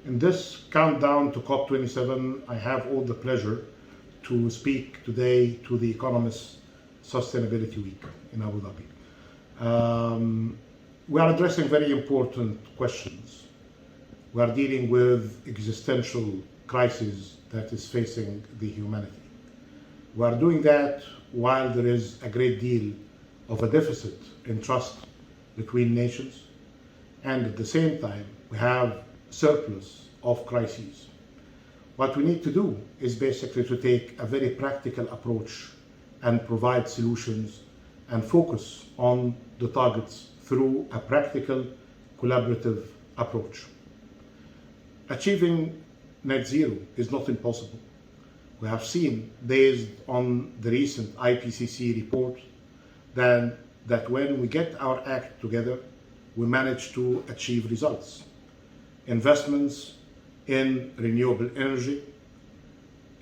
In this countdown to COP27, I have all the pleasure to speak today to the Economist Sustainability Week in Abu Dhabi. We are addressing very important questions. We are dealing with existential crisis that is facing the humanity. We are doing that while there is a great deal of a deficit in trust between nations, and at the same time we have surplus of crises. What we need to do is basically to take a very practical approach and provide solutions and focus on the targets through a practical, collaborative approach. Achieving net zero is not impossible. We have seen, based on the recent IPCC report, that when we get our act together, we manage to achieve results. Investments in renewable energy,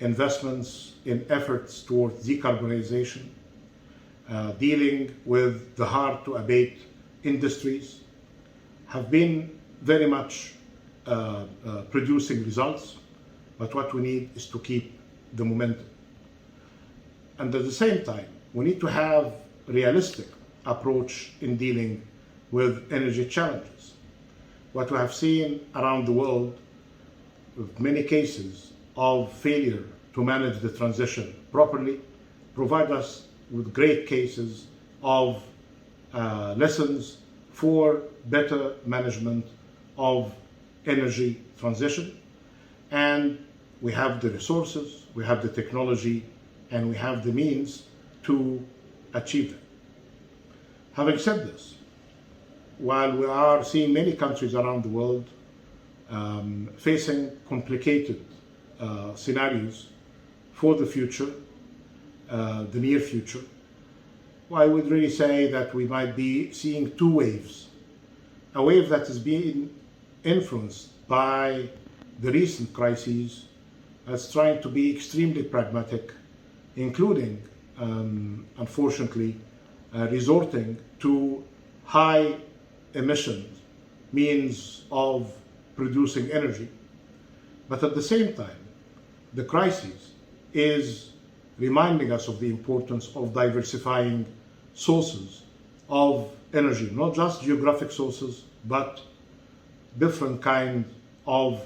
investments in efforts towards decarbonization, dealing with the hard-to-abate industries have been very much producing results, but what we need is to keep the momentum. And at the same time, we need to have a realistic approach in dealing with energy challenges. What we have seen around the world, with many cases of failure to manage the transition properly, provide us with great cases of lessons for better management of energy transition. And we have the resources, we have the technology, and we have the means to achieve it. Having said this, while we are seeing many countries around the world facing complicated scenarios for the future, the near future, I would really say that we might be seeing two waves. A wave that is being influenced by the recent crises as trying to be extremely pragmatic, including, unfortunately, resorting to high emissions means of producing energy. But at the same time, the crisis is reminding us of the importance of diversifying sources of energy, not just geographic sources, but different kinds of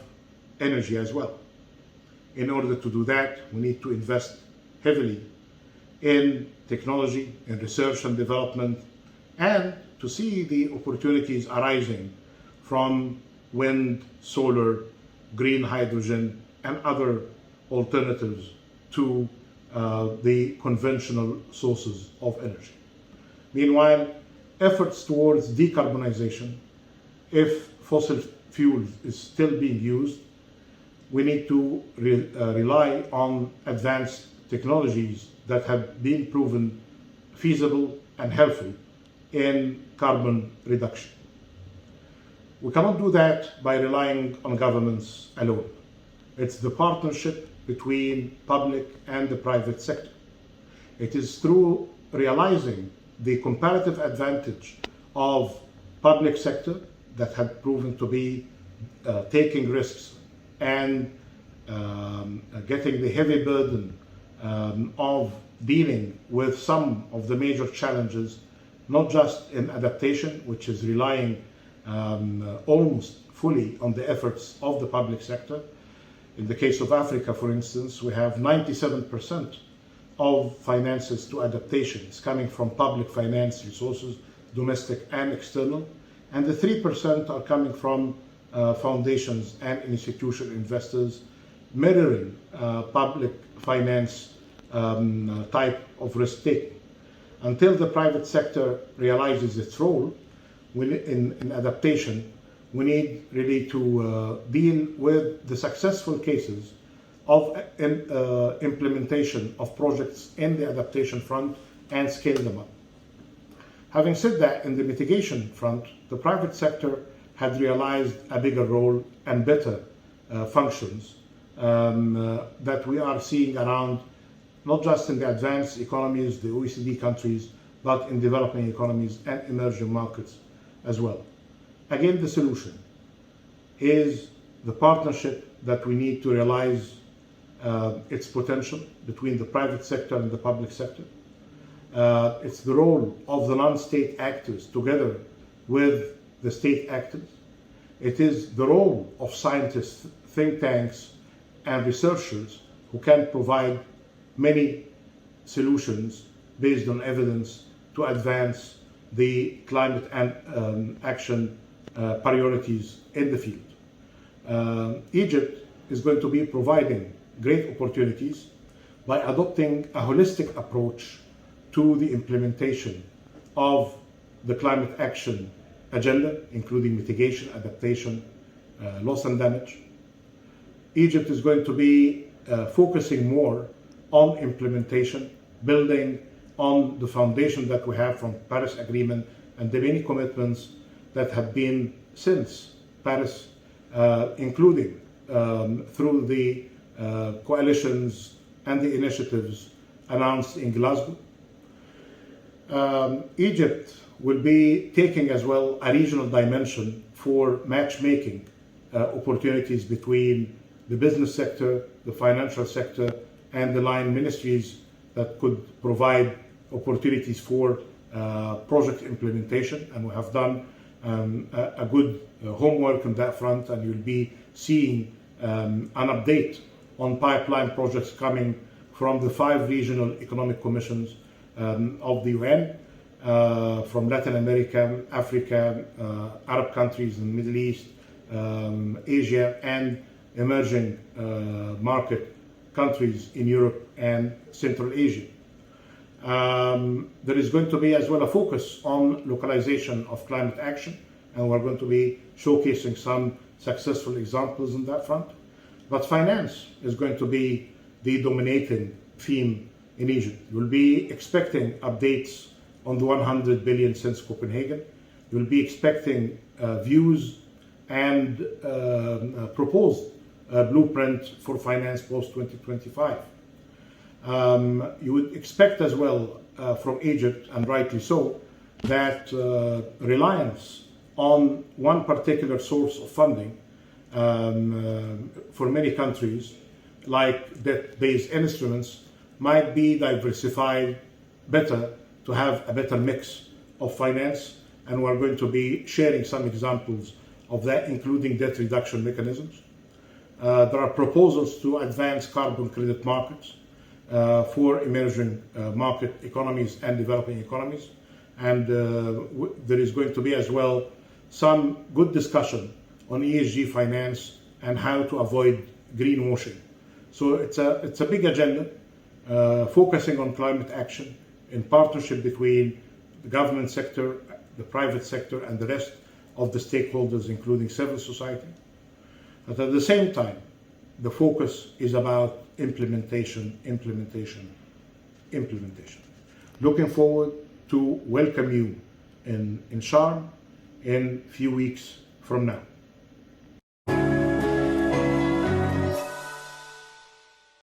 energy as well. In order to do that, we need to invest heavily in technology, in research and development, and to see the opportunities arising from wind, solar, green hydrogen, and other alternatives to the conventional sources of energy. Meanwhile, efforts towards decarbonization, if fossil fuels is still being used, we need to rely on advanced technologies that have been proven feasible and helpful in carbon reduction. We cannot do that by relying on governments alone. It's the partnership between public and the private sector. It is through realizing the comparative advantage of public sector that had proven to be taking risks and getting the heavy burden of dealing with some of the major challenges, not just in adaptation, which is relying almost fully on the efforts of the public sector. In the case of Africa, for instance, we have 97% of finances to adaptation is coming from public finance resources, domestic and external, and the 3% are coming from foundations and institutional investors, mirroring public finance type of risk taking. Until the private sector realizes its role in adaptation, we need really to deal with the successful cases of implementation of projects in the adaptation front and scale them up. Having said that, in the mitigation front, the private sector had realized a bigger role and better functions that we are seeing around, not just in the advanced economies, the OECD countries, but in developing economies and emerging markets as well. Again, the solution is the partnership that we need to realize its potential between the private sector and the public sector. It's the role of the non-state actors together with the state actors. It is the role of scientists, think tanks, and researchers who can provide many solutions based on evidence to advance the climate and action priorities in the field. Egypt is going to be providing great opportunities by adopting a holistic approach to the implementation of the climate action agenda, including mitigation, adaptation, loss and damage. Egypt is going to be focusing more on implementation, building on the foundation that we have from Paris Agreement and the many commitments that have been since Paris, including through the coalitions and the initiatives announced in Glasgow. Egypt will be taking as well a regional dimension for matchmaking opportunities between the business sector, the financial sector, and the line ministries that could provide opportunities for project implementation. And we have done a good homework on that front, and you'll be seeing an update on pipeline projects coming from the 5 regional economic commissions of the UN, from Latin America, Africa, Arab countries in the Middle East, Asia, and emerging market countries in Europe and Central Asia. There is going to be as well a focus on localization of climate action, and we're going to be showcasing some successful examples on that front. But finance is going to be the dominating theme in Egypt. You'll be expecting updates on the 100 billion since Copenhagen. You'll be expecting views and proposed blueprint for finance post-2025. You would expect as well from Egypt, and rightly so, that reliance on one particular source of funding for many countries, like debt-based instruments, might be diversified better to have a better mix of finance. And we're going to be sharing some examples of that, including debt reduction mechanisms. There are proposals to advance carbon credit markets for emerging market economies and developing economies. And there is going to be as well some good discussion on ESG finance and how to avoid greenwashing. So it's a big agenda focusing on climate action in partnership between the government sector, the private sector, and the rest of the stakeholders, including civil society. But at the same time, the focus is about implementation. Looking forward to welcome you in Sharm in a few weeks from now.